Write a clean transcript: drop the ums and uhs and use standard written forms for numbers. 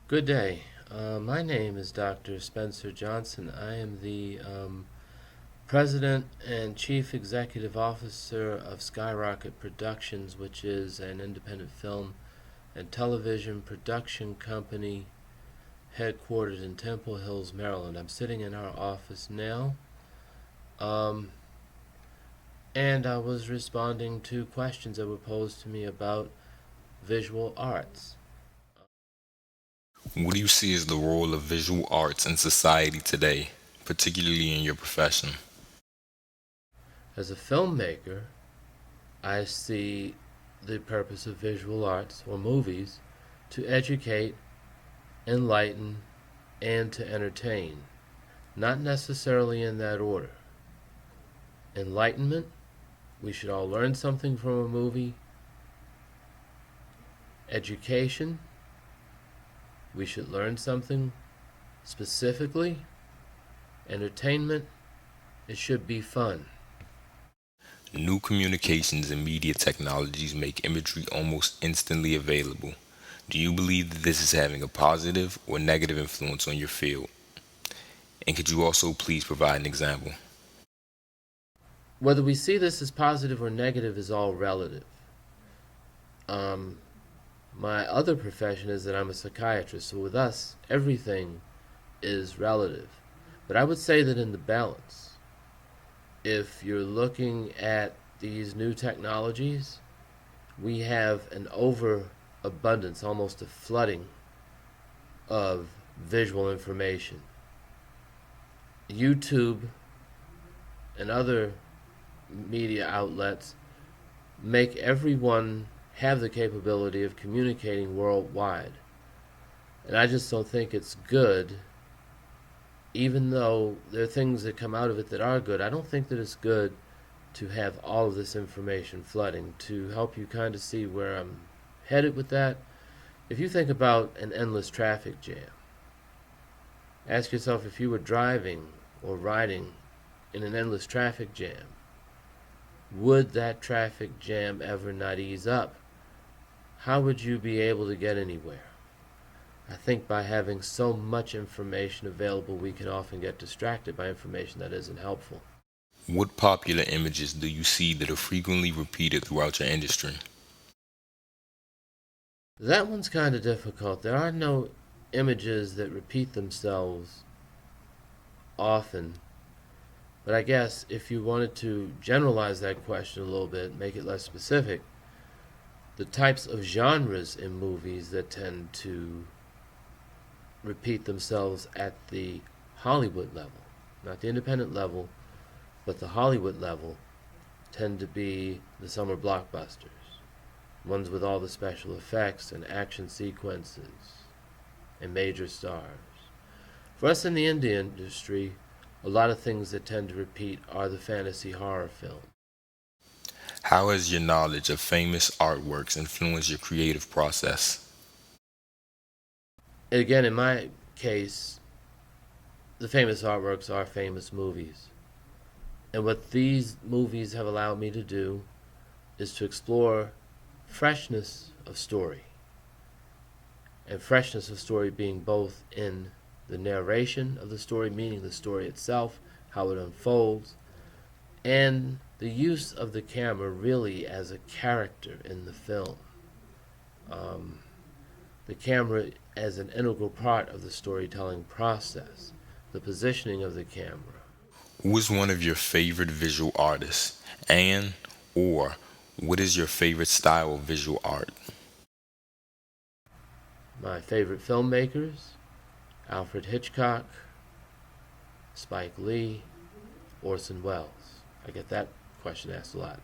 Good day. My name is Dr. Spencer Johnson. I am the President and Chief Executive Officer of Skyrocket Productions, which is an independent film and television production company headquartered in Temple Hills, Maryland. I'm sitting in our office now, um, and I was responding to questions that were posed to me about visual arts. What do you see as the role of visual arts in society today, particularly in your profession? As a filmmaker, I see the purpose of visual arts or movies to educate, enlighten, and to entertain. Not necessarily in that order. Enlightenment, we should all learn something from a movie. Education, we should learn something specifically. Entertainment, it should be fun. New communications and media technologies make imagery almost instantly available. Do you believe that this is having a positive or negative influence on your field? And could you also please provide an example? Whether we see this as positive or negative is all relative. Um, my other profession is that I'm a psychiatrist, so with us, everything is relative. But I would say that in the balance, if you're looking at these new technologies, we have an overabundance, almost a flooding of visual information. YouTube and other media outlets make everyone have the capability of communicating worldwide. And I just don't think it's good, even though there are things that come out of it that are good. I don't think that it's good to have all of this information flooding. To help you kind of see where I'm headed with that, if you think about an endless traffic jam, ask yourself if you were driving or riding in an endless traffic jam, would that traffic jam ever not ease up? How would you be able to get anywhere? I think by having so much information available, we can often get distracted by information that isn't helpful. What popular images do you see that are frequently repeated throughout your industry? That one's kind of difficult. There are no images that repeat themselves often, but I guess if you wanted to generalize that question a little bit, make it less specific, the types of genres in movies that tend to repeat themselves at the Hollywood level, not the independent level, but the Hollywood level, tend to be the summer blockbusters, ones with all the special effects and action sequences and major stars. For us in the indie industry, a lot of things that tend to repeat are the fantasy horror films. How has your knowledge of famous artworks influenced your creative process? And again, in my case, the famous artworks are famous movies. And what these movies have allowed me to do is to explore freshness of story. And freshness of story being both in the narration of the story, meaning the story itself, how it unfolds, and the use of the camera really as a character in the film. Um, the camera as an integral part of the storytelling process, the positioning of the camera. Who is one of your favorite visual artists? And, or, what is your favorite style of visual art? My favorite filmmakers: Alfred Hitchcock, Spike Lee, Orson Welles. I get that question asked a lot.